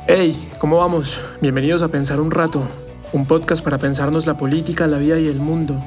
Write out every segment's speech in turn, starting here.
Hey, ¿cómo vamos? Bienvenidos a Pensar un Rato, un podcast para pensarnos la política, la vida y el mundo.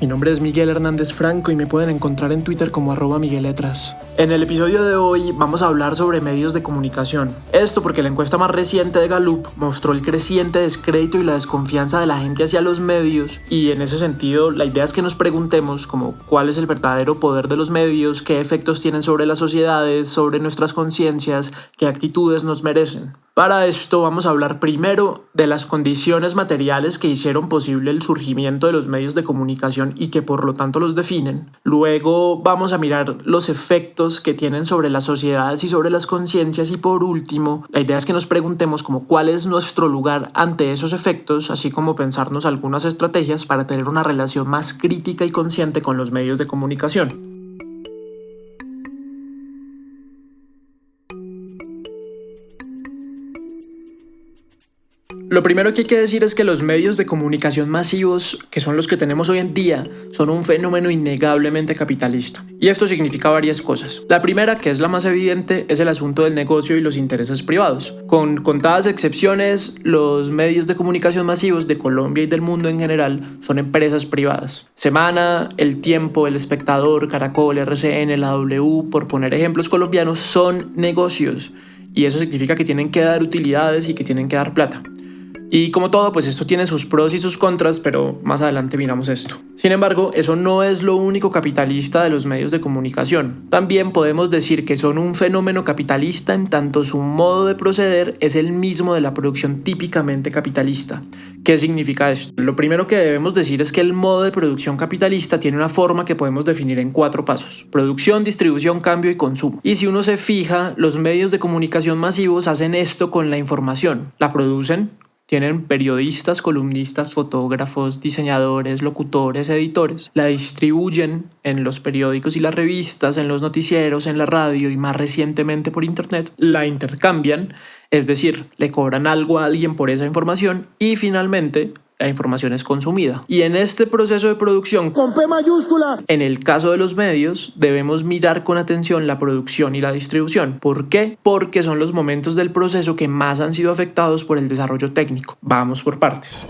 Mi nombre es Miguel Hernández Franco y me pueden encontrar en Twitter como @migueletras. En el episodio de hoy vamos a hablar sobre medios de comunicación. Esto porque la encuesta más reciente de Gallup mostró el creciente descrédito y la desconfianza de la gente hacia los medios, y en ese sentido la idea es que nos preguntemos como cuál es el verdadero poder de los medios, qué efectos tienen sobre las sociedades, sobre nuestras conciencias, qué actitudes nos merecen. Para esto vamos a hablar primero de las condiciones materiales que hicieron posible el surgimiento de los medios de comunicación y que por lo tanto los definen. Luego vamos a mirar los efectos que tienen sobre las sociedades y sobre las conciencias, y por último la idea es que nos preguntemos como cuál es nuestro lugar ante esos efectos, así como pensarnos algunas estrategias para tener una relación más crítica y consciente con los medios de comunicación. Lo primero que hay que decir es que los medios de comunicación masivos, que son los que tenemos hoy en día, son un fenómeno innegablemente capitalista. Y esto significa varias cosas. La primera, que es la más evidente, es el asunto del negocio y los intereses privados. Con contadas excepciones, los medios de comunicación masivos de Colombia y del mundo en general son empresas privadas. Semana, El Tiempo, El Espectador, Caracol, RCN, la W, por poner ejemplos colombianos, son negocios. Y eso significa que tienen que dar utilidades y que tienen que dar plata. Y como todo, pues esto tiene sus pros y sus contras, pero más adelante miramos esto. Sin embargo, eso no es lo único capitalista de los medios de comunicación. También podemos decir que son un fenómeno capitalista en tanto su modo de proceder es el mismo de la producción típicamente capitalista. ¿Qué significa esto? Lo primero que debemos decir es que el modo de producción capitalista tiene una forma que podemos definir en 4 pasos: producción, distribución, cambio y consumo. Y si uno se fija, los medios de comunicación masivos hacen esto con la información. La producen. Tienen periodistas, columnistas, fotógrafos, diseñadores, locutores, editores. La distribuyen en los periódicos y las revistas, en los noticieros, en la radio y más recientemente por internet. La intercambian, es decir, le cobran algo a alguien por esa información, y finalmente la información es consumida. Y en este proceso de producción, con P mayúscula, en el caso de los medios, debemos mirar con atención la producción y la distribución. ¿Por qué? Porque son los momentos del proceso que más han sido afectados por el desarrollo técnico. Vamos por partes.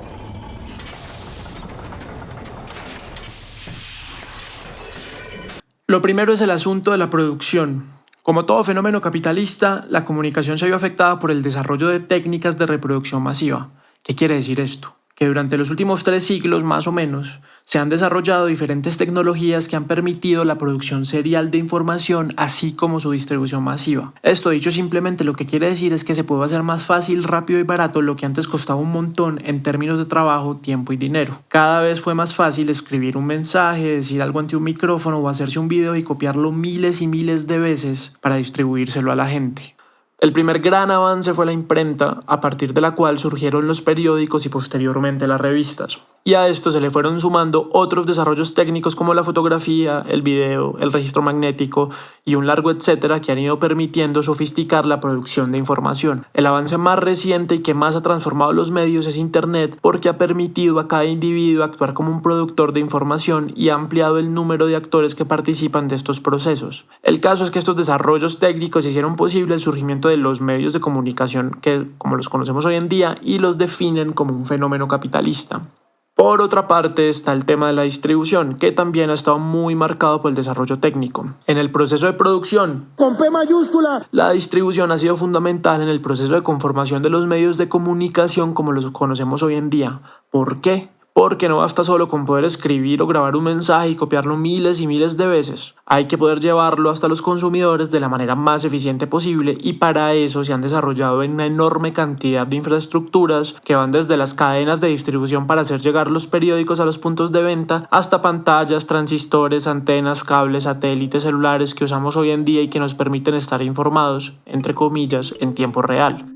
Lo primero es el asunto de la producción. Como todo fenómeno capitalista, la comunicación se vio afectada por el desarrollo de técnicas de reproducción masiva. ¿Qué quiere decir esto? Que durante los últimos 3 siglos más o menos se han desarrollado diferentes tecnologías que han permitido la producción serial de información así como su distribución masiva. Esto dicho simplemente lo que quiere decir es que se puede hacer más fácil, rápido y barato lo que antes costaba un montón en términos de trabajo, tiempo y dinero. Cada vez fue más fácil escribir un mensaje, decir algo ante un micrófono o hacerse un video y copiarlo miles y miles de veces para distribuírselo a la gente. El primer gran avance fue la imprenta, a partir de la cual surgieron los periódicos y posteriormente las revistas. Y a esto se le fueron sumando otros desarrollos técnicos como la fotografía, el video, el registro magnético y un largo etcétera que han ido permitiendo sofisticar la producción de información. El avance más reciente y que más ha transformado los medios es Internet, porque ha permitido a cada individuo actuar como un productor de información y ha ampliado el número de actores que participan de estos procesos. El caso es que estos desarrollos técnicos hicieron posible el surgimiento de los medios de comunicación que, como los conocemos hoy en día, y los definen como un fenómeno capitalista. Por otra parte está el tema de la distribución, que también ha estado muy marcado por el desarrollo técnico. En el proceso de producción, con P mayúscula, la distribución ha sido fundamental en el proceso de conformación de los medios de comunicación como los conocemos hoy en día. ¿Por qué? Porque no basta solo con poder escribir o grabar un mensaje y copiarlo miles y miles de veces. Hay que poder llevarlo hasta los consumidores de la manera más eficiente posible, y para eso se han desarrollado una enorme cantidad de infraestructuras que van desde las cadenas de distribución para hacer llegar los periódicos a los puntos de venta hasta pantallas, transistores, antenas, cables, satélites, celulares que usamos hoy en día y que nos permiten estar informados, entre comillas, en tiempo real.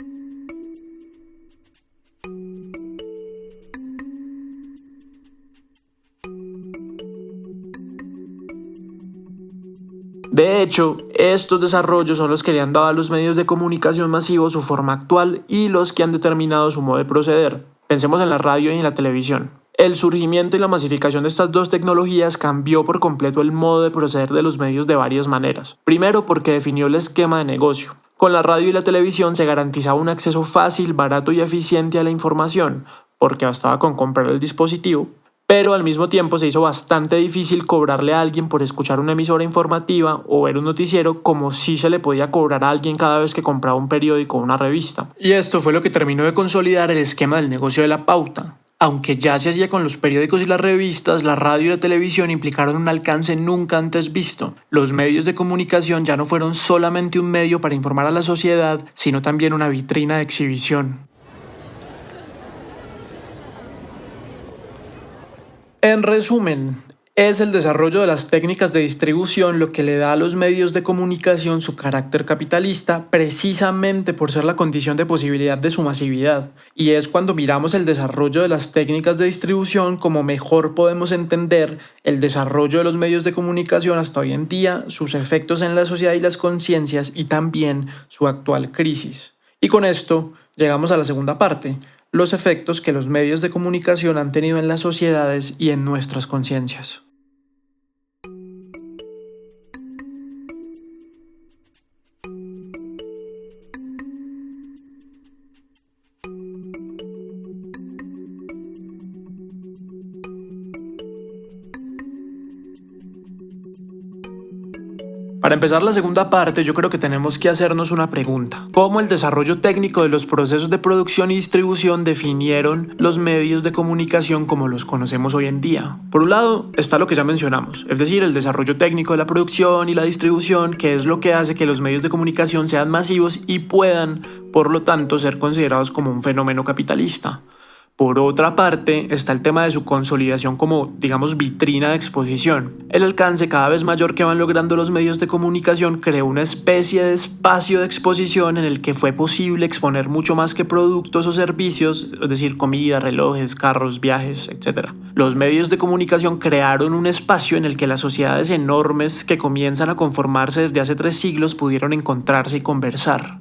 De hecho, estos desarrollos son los que le han dado a los medios de comunicación masivos su forma actual y los que han determinado su modo de proceder. Pensemos en la radio y en la televisión. El surgimiento y la masificación de estas dos tecnologías cambió por completo el modo de proceder de los medios de varias maneras. Primero, porque definió el esquema de negocio. Con la radio y la televisión se garantizaba un acceso fácil, barato y eficiente a la información, porque bastaba con comprar el dispositivo, pero al mismo tiempo se hizo bastante difícil cobrarle a alguien por escuchar una emisora informativa o ver un noticiero, como si se le podía cobrar a alguien cada vez que compraba un periódico o una revista. Y esto fue lo que terminó de consolidar el esquema del negocio de la pauta. Aunque ya se hacía con los periódicos y las revistas, la radio y la televisión implicaron un alcance nunca antes visto. Los medios de comunicación ya no fueron solamente un medio para informar a la sociedad, sino también una vitrina de exhibición. En resumen, es el desarrollo de las técnicas de distribución lo que le da a los medios de comunicación su carácter capitalista, precisamente por ser la condición de posibilidad de su masividad. Y es cuando miramos el desarrollo de las técnicas de distribución como mejor podemos entender el desarrollo de los medios de comunicación hasta hoy en día, sus efectos en la sociedad y las conciencias y también su actual crisis. Y con esto llegamos a la segunda parte, los efectos que los medios de comunicación han tenido en las sociedades y en nuestras conciencias. Para empezar la segunda parte, yo creo que tenemos que hacernos una pregunta. ¿Cómo el desarrollo técnico de los procesos de producción y distribución definieron los medios de comunicación como los conocemos hoy en día? Por un lado está lo que ya mencionamos, es decir, el desarrollo técnico de la producción y la distribución, que es lo que hace que los medios de comunicación sean masivos y puedan, por lo tanto, ser considerados como un fenómeno capitalista. Por otra parte, está el tema de su consolidación como, digamos, vitrina de exposición. El alcance cada vez mayor que van logrando los medios de comunicación creó una especie de espacio de exposición en el que fue posible exponer mucho más que productos o servicios, es decir, comida, relojes, carros, viajes, etc. Los medios de comunicación crearon un espacio en el que las sociedades enormes que comienzan a conformarse desde hace 3 siglos pudieron encontrarse y conversar.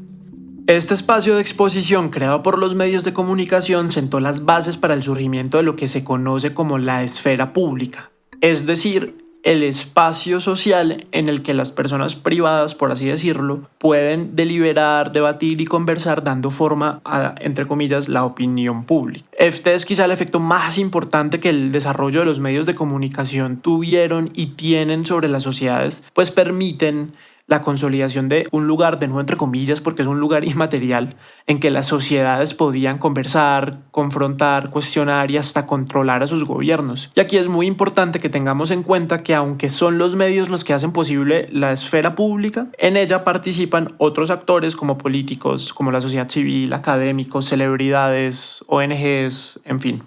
Este espacio de exposición creado por los medios de comunicación sentó las bases para el surgimiento de lo que se conoce como la esfera pública, es decir, el espacio social en el que las personas privadas, por así decirlo, pueden deliberar, debatir y conversar dando forma a, entre comillas, la opinión pública. Este es quizá el efecto más importante que el desarrollo de los medios de comunicación tuvieron y tienen sobre las sociedades, pues permiten la consolidación de un lugar, de nuevo entre comillas, porque es un lugar inmaterial, en que las sociedades podían conversar, confrontar, cuestionar y hasta controlar a sus gobiernos. Y aquí es muy importante que tengamos en cuenta que aunque son los medios los que hacen posible la esfera pública, en ella participan otros actores como políticos, como la sociedad civil, académicos, celebridades, ONGs, en fin.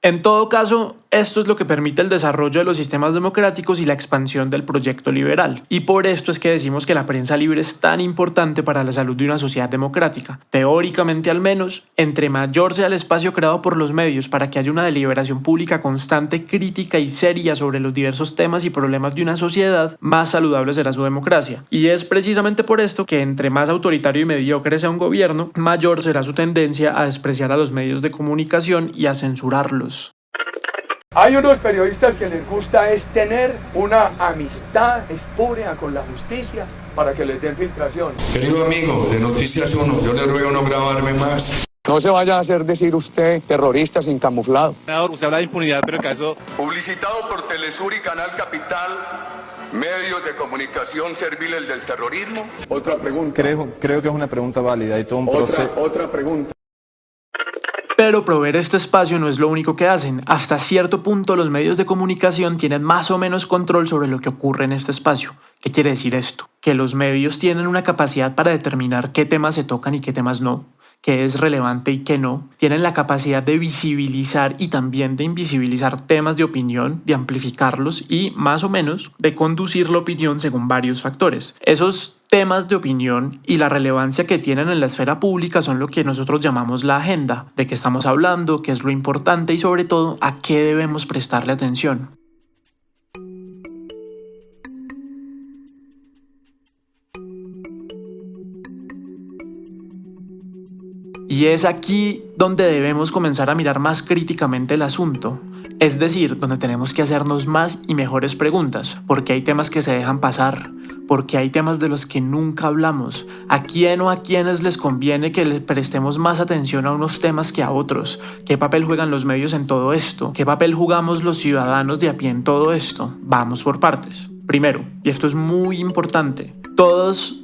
En todo caso, esto es lo que permite el desarrollo de los sistemas democráticos y la expansión del proyecto liberal. Y por esto es que decimos que la prensa libre es tan importante para la salud de una sociedad democrática. Teóricamente al menos, entre mayor sea el espacio creado por los medios para que haya una deliberación pública constante, crítica y seria sobre los diversos temas y problemas de una sociedad, más saludable será su democracia. Y es precisamente por esto que entre más autoritario y mediocre sea un gobierno, mayor será su tendencia a despreciar a los medios de comunicación y a censurarlos. Hay unos periodistas que les gusta es tener una amistad espúrea con la justicia para que les den filtración. Querido amigo de Noticias 1, yo le ruego no grabarme más. No se vaya a hacer decir usted terrorista sin camuflado. Usted habla de impunidad, pero el caso... Publicitado por Telesur y Canal Capital, medios de comunicación serviles del terrorismo. Otra pregunta. Creo que es una pregunta válida y todo un proceso. Otra pregunta. Pero proveer este espacio no es lo único que hacen. Hasta cierto punto los medios de comunicación tienen más o menos control sobre lo que ocurre en este espacio. ¿Qué quiere decir esto? Que los medios tienen una capacidad para determinar qué temas se tocan y qué temas no, qué es relevante y qué no. Tienen la capacidad de visibilizar y también de invisibilizar temas de opinión, de amplificarlos y, más o menos, de conducir la opinión según varios factores. Esos temas de opinión y la relevancia que tienen en la esfera pública son lo que nosotros llamamos la agenda, de qué estamos hablando, qué es lo importante y sobre todo a qué debemos prestarle atención. Y es aquí donde debemos comenzar a mirar más críticamente el asunto. Es decir, donde tenemos que hacernos más y mejores preguntas, porque hay temas que se dejan pasar, porque hay temas de los que nunca hablamos, a quién o a quiénes les conviene que les prestemos más atención a unos temas que a otros, qué papel juegan los medios en todo esto, qué papel jugamos los ciudadanos de a pie en todo esto. Vamos por partes. Primero, y esto es muy importante, todos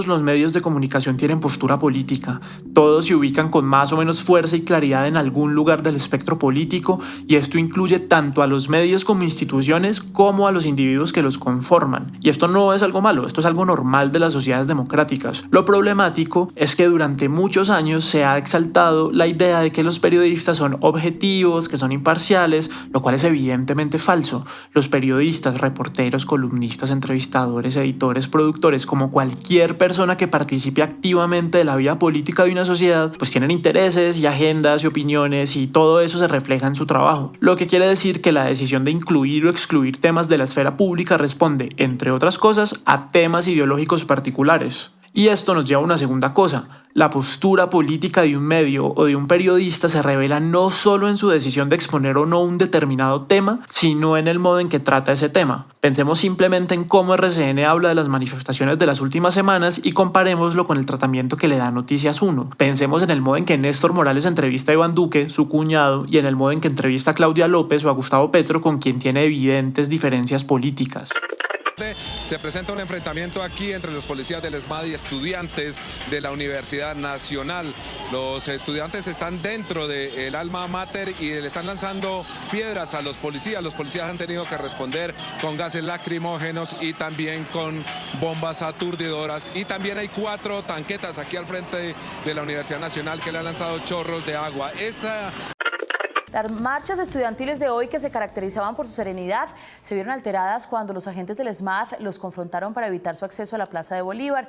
los medios de comunicación tienen postura política, todos se ubican con más o menos fuerza y claridad en algún lugar del espectro político, y esto incluye tanto a los medios como instituciones como a los individuos que los conforman. Y esto no es algo malo, esto es algo normal de las sociedades democráticas. Lo problemático es que durante muchos años se ha exaltado la idea de que los periodistas son objetivos, que son imparciales, lo cual es evidentemente falso. Los periodistas, reporteros, columnistas, entrevistadores, editores, productores, como cualquier persona que participe activamente de la vida política de una sociedad, pues tienen intereses y agendas y opiniones, y todo eso se refleja en su trabajo. Lo que quiere decir que la decisión de incluir o excluir temas de la esfera pública responde, entre otras cosas, a temas ideológicos particulares. Y esto nos lleva a una segunda cosa. La postura política de un medio o de un periodista se revela no solo en su decisión de exponer o no un determinado tema, sino en el modo en que trata ese tema. Pensemos simplemente en cómo RCN habla de las manifestaciones de las últimas semanas y comparémoslo con el tratamiento que le da Noticias 1. Pensemos en el modo en que Néstor Morales entrevista a Iván Duque, su cuñado, y en el modo en que entrevista a Claudia López o a Gustavo Petro, con quien tiene evidentes diferencias políticas. Se presenta un enfrentamiento aquí entre los policías del ESMAD y estudiantes de la Universidad Nacional. Los estudiantes están dentro del alma mater y le están lanzando piedras a los policías. Los policías han tenido que responder con gases lacrimógenos y también con bombas aturdidoras. Y también hay 4 tanquetas aquí al frente de la Universidad Nacional que le han lanzado chorros de agua. Las marchas estudiantiles de hoy, que se caracterizaban por su serenidad, se vieron alteradas cuando los agentes del ESMAD los confrontaron para evitar su acceso a la Plaza de Bolívar.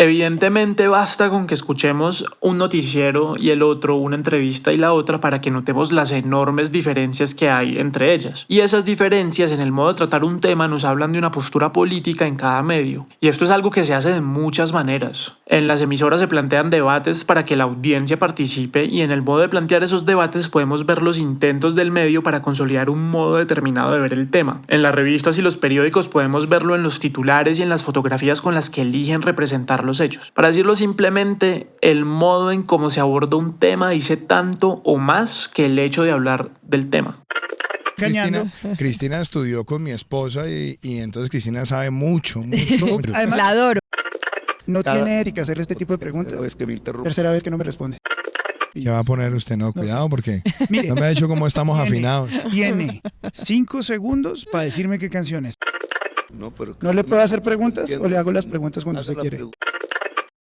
Evidentemente basta con que escuchemos un noticiero y el otro una entrevista y la otra para que notemos las enormes diferencias que hay entre ellas. Y esas diferencias en el modo de tratar un tema nos hablan de una postura política en cada medio. Y esto es algo que se hace de muchas maneras. En las emisoras se plantean debates para que la audiencia participe, y en el modo de plantear esos debates podemos ver los intentos del medio para consolidar un modo determinado de ver el tema. En las revistas y los periódicos podemos verlo en los titulares y en las fotografías con las que eligen representar los hechos. Para decirlo simplemente, el modo en cómo se aborda un tema dice tanto o más que el hecho de hablar del tema. Cristina estudió con mi esposa y entonces Cristina sabe mucho. Además, la adoro. No tiene ética hacerle este tipo de preguntas. Tercera vez que no me responde. ¿Qué va a poner usted? No, cuidado, porque no me ha dicho cómo estamos afinados. Tiene 5 segundos para decirme qué canciones. ¿No le puedo hacer preguntas o le hago las preguntas cuando usted quiere?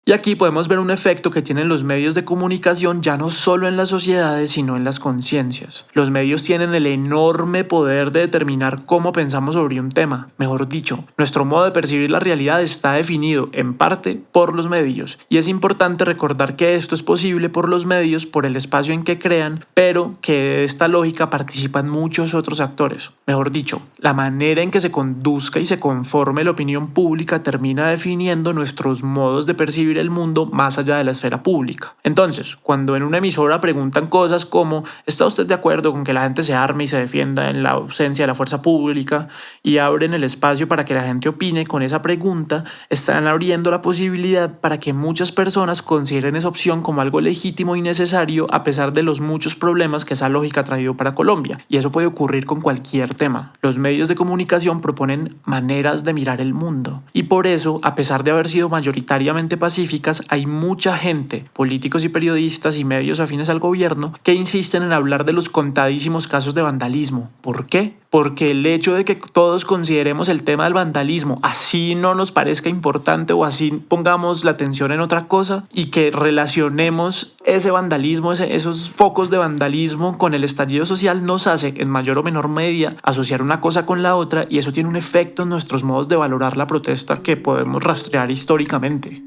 Y aquí podemos ver un efecto que tienen los medios de comunicación ya no solo en las sociedades, sino en las conciencias. Los medios tienen el enorme poder de determinar cómo pensamos sobre un tema. Mejor dicho, nuestro modo de percibir la realidad está definido, en parte, por los medios. Y es importante recordar que esto es posible por los medios, por el espacio en que crean, pero que de esta lógica participan muchos otros actores. Mejor dicho, la manera en que se conduzca y se conforme la opinión pública termina definiendo nuestros modos de percibir el mundo más allá de la esfera pública. Entonces, cuando en una emisora preguntan cosas como ¿está usted de acuerdo con que la gente se arme y se defienda en la ausencia de la fuerza pública? Y abren el espacio para que la gente opine con esa pregunta, están abriendo la posibilidad para que muchas personas consideren esa opción como algo legítimo y necesario, a pesar de los muchos problemas que esa lógica ha traído para Colombia. Y eso puede ocurrir con cualquier tema. Los medios de comunicación proponen maneras de mirar el mundo. Y por eso, a pesar de haber sido mayoritariamente pacíficas, hay mucha gente, políticos y periodistas y medios afines al gobierno, que insisten en hablar de los contadísimos casos de vandalismo. ¿Por qué? Porque el hecho de que todos consideremos el tema del vandalismo, así no nos parezca importante o así pongamos la atención en otra cosa, y que relacionemos ese vandalismo, esos focos de vandalismo con el estallido social, nos hace en mayor o menor medida asociar una cosa con la otra, y eso tiene un efecto en nuestros modos de valorar la protesta que podemos rastrear históricamente.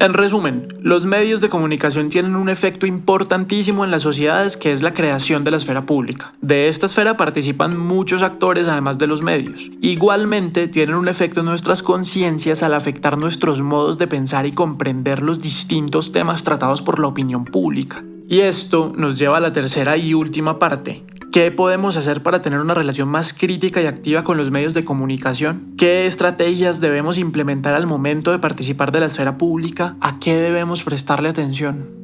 En resumen, los medios de comunicación tienen un efecto importantísimo en las sociedades, que es la creación de la esfera pública. De esta esfera participan muchos actores además de los medios. Igualmente tienen un efecto en nuestras conciencias al afectar nuestros modos de pensar y comprender los distintos temas tratados por la opinión pública. Y esto nos lleva a la tercera y última parte. ¿Qué podemos hacer para tener una relación más crítica y activa con los medios de comunicación? ¿Qué estrategias debemos implementar al momento de participar de la esfera pública? ¿A qué debemos prestarle atención?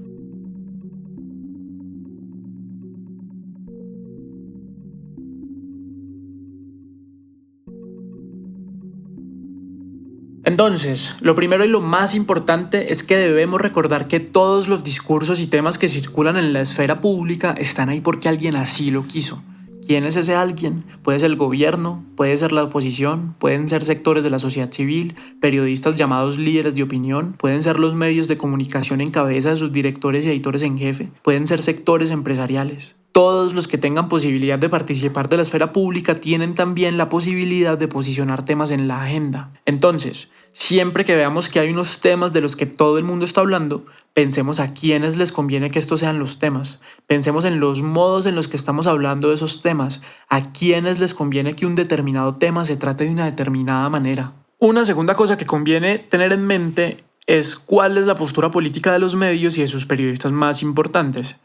Entonces, lo primero y lo más importante es que debemos recordar que todos los discursos y temas que circulan en la esfera pública están ahí porque alguien así lo quiso. ¿Quién es ese alguien? Puede ser el gobierno, puede ser la oposición, pueden ser sectores de la sociedad civil, periodistas llamados líderes de opinión, pueden ser los medios de comunicación en cabeza de sus directores y editores en jefe, pueden ser sectores empresariales. Todos los que tengan posibilidad de participar de la esfera pública tienen también la posibilidad de posicionar temas en la agenda. Entonces, siempre que veamos que hay unos temas de los que todo el mundo está hablando, pensemos a quiénes les conviene que estos sean los temas. Pensemos en los modos en los que estamos hablando de esos temas, a quiénes les conviene que un determinado tema se trate de una determinada manera. Una segunda cosa que conviene tener en mente es cuál es la postura política de los medios y de sus periodistas más importantes.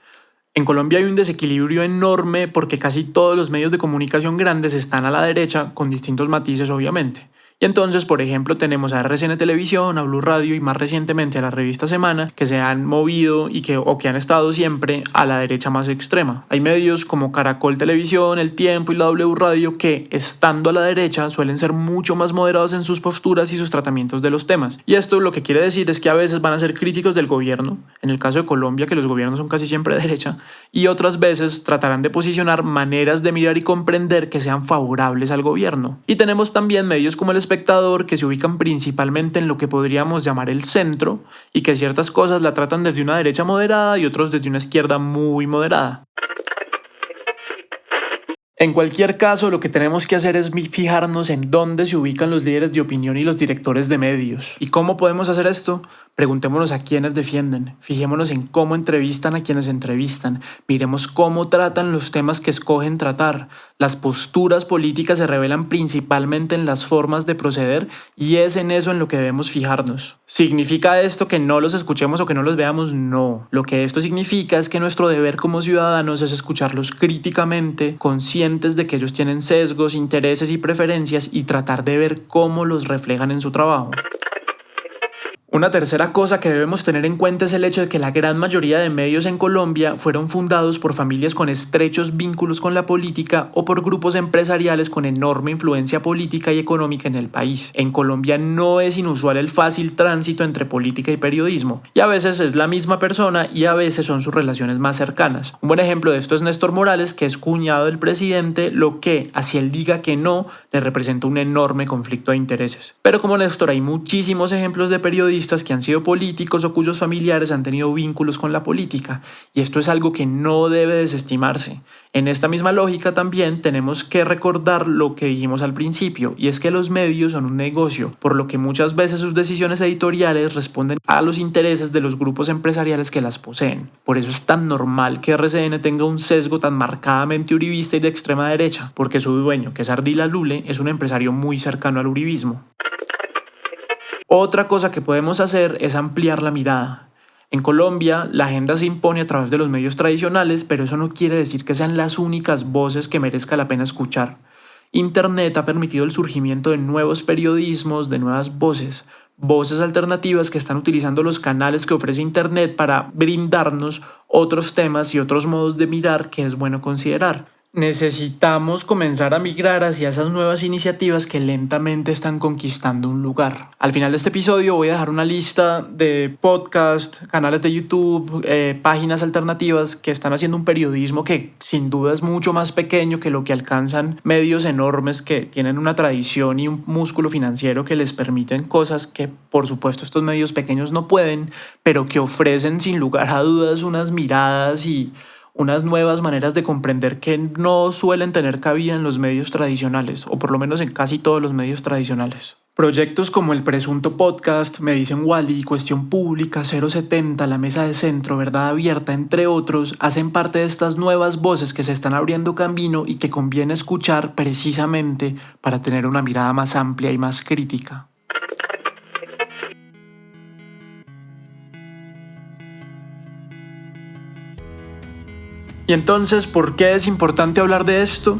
En Colombia hay un desequilibrio enorme porque casi todos los medios de comunicación grandes están a la derecha, con distintos matices obviamente. Y entonces, por ejemplo, tenemos a RCN Televisión, a Blue Radio y más recientemente a la revista Semana, que se han movido y que han estado siempre a la derecha más extrema. Hay medios como Caracol Televisión, El Tiempo y la W Radio que, estando a la derecha, suelen ser mucho más moderados en sus posturas y sus tratamientos de los temas. Y esto lo que quiere decir es que a veces van a ser críticos del gobierno, en el caso de Colombia, que los gobiernos son casi siempre de derecha, y otras veces tratarán de posicionar maneras de mirar y comprender que sean favorables al gobierno. Y tenemos también medios como El Espectador, que se ubican principalmente en lo que podríamos llamar el centro y que ciertas cosas la tratan desde una derecha moderada y otros desde una izquierda muy moderada. En cualquier caso, lo que tenemos que hacer es fijarnos en dónde se ubican los líderes de opinión y los directores de medios. ¿Y cómo podemos hacer esto? Preguntémonos a quiénes defienden, fijémonos en cómo entrevistan a quienes entrevistan, miremos cómo tratan los temas que escogen tratar. Las posturas políticas se revelan principalmente en las formas de proceder y es en eso en lo que debemos fijarnos. ¿Significa esto que no los escuchemos o que no los veamos? No. Lo que esto significa es que nuestro deber como ciudadanos es escucharlos críticamente, conscientes de que ellos tienen sesgos, intereses y preferencias y tratar de ver cómo los reflejan en su trabajo. Una tercera cosa que debemos tener en cuenta es el hecho de que la gran mayoría de medios en Colombia fueron fundados por familias con estrechos vínculos con la política o por grupos empresariales con enorme influencia política y económica en el país. En Colombia no es inusual el fácil tránsito entre política y periodismo, y a veces es la misma persona y a veces son sus relaciones más cercanas. Un buen ejemplo de esto es Néstor Morales, que es cuñado del presidente, lo que, así él diga que no, le representa un enorme conflicto de intereses. Pero como Néstor, hay muchísimos ejemplos de periodistas que han sido políticos o cuyos familiares han tenido vínculos con la política, y esto es algo que no debe desestimarse. En esta misma lógica también tenemos que recordar lo que dijimos al principio, y es que los medios son un negocio, por lo que muchas veces sus decisiones editoriales responden a los intereses de los grupos empresariales que las poseen. Por eso es tan normal que RCN tenga un sesgo tan marcadamente uribista y de extrema derecha, porque su dueño, que es Ardila Lule, es un empresario muy cercano al uribismo. Otra cosa que podemos hacer es ampliar la mirada. En Colombia, la agenda se impone a través de los medios tradicionales, pero eso no quiere decir que sean las únicas voces que merezca la pena escuchar. Internet ha permitido el surgimiento de nuevos periodismos, de nuevas voces alternativas que están utilizando los canales que ofrece Internet para brindarnos otros temas y otros modos de mirar que es bueno considerar. Necesitamos comenzar a migrar hacia esas nuevas iniciativas que lentamente están conquistando un lugar. Al final de este episodio voy a dejar una lista de podcasts, canales de YouTube, páginas alternativas que están haciendo un periodismo que sin duda es mucho más pequeño que lo que alcanzan medios enormes que tienen una tradición y un músculo financiero que les permiten cosas que por supuesto estos medios pequeños no pueden, pero que ofrecen sin lugar a dudas unas miradas y unas nuevas maneras de comprender que no suelen tener cabida en los medios tradicionales, o por lo menos en casi todos los medios tradicionales. Proyectos como el Presunto Podcast, Me Dicen Wally, Cuestión Pública, 070, La Mesa de Centro, Verdad Abierta, entre otros, hacen parte de estas nuevas voces que se están abriendo camino y que conviene escuchar precisamente para tener una mirada más amplia y más crítica. Y entonces, ¿por qué es importante hablar de esto?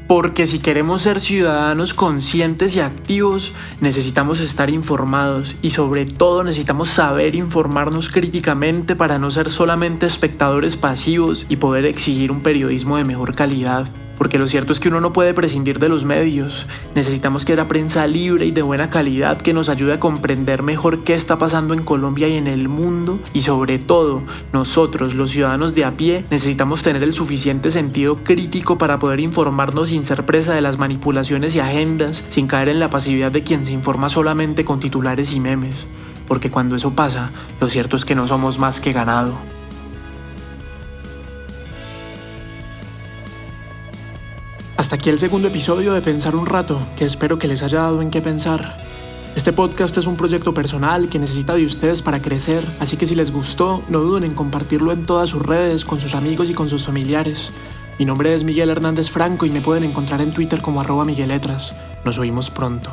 Porque si queremos ser ciudadanos conscientes y activos, necesitamos estar informados y sobre todo necesitamos saber informarnos críticamente para no ser solamente espectadores pasivos y poder exigir un periodismo de mejor calidad. Porque lo cierto es que uno no puede prescindir de los medios. Necesitamos que haya prensa libre y de buena calidad que nos ayude a comprender mejor qué está pasando en Colombia y en el mundo. Y sobre todo, nosotros, los ciudadanos de a pie, necesitamos tener el suficiente sentido crítico para poder informarnos sin ser presa de las manipulaciones y agendas, sin caer en la pasividad de quien se informa solamente con titulares y memes. Porque cuando eso pasa, lo cierto es que no somos más que ganado. Hasta aquí el segundo episodio de Pensar un Rato, que espero que les haya dado en qué pensar. Este podcast es un proyecto personal que necesita de ustedes para crecer, así que si les gustó, no duden en compartirlo en todas sus redes, con sus amigos y con sus familiares. Mi nombre es Miguel Hernández Franco y me pueden encontrar en Twitter como @migueletras. Nos oímos pronto.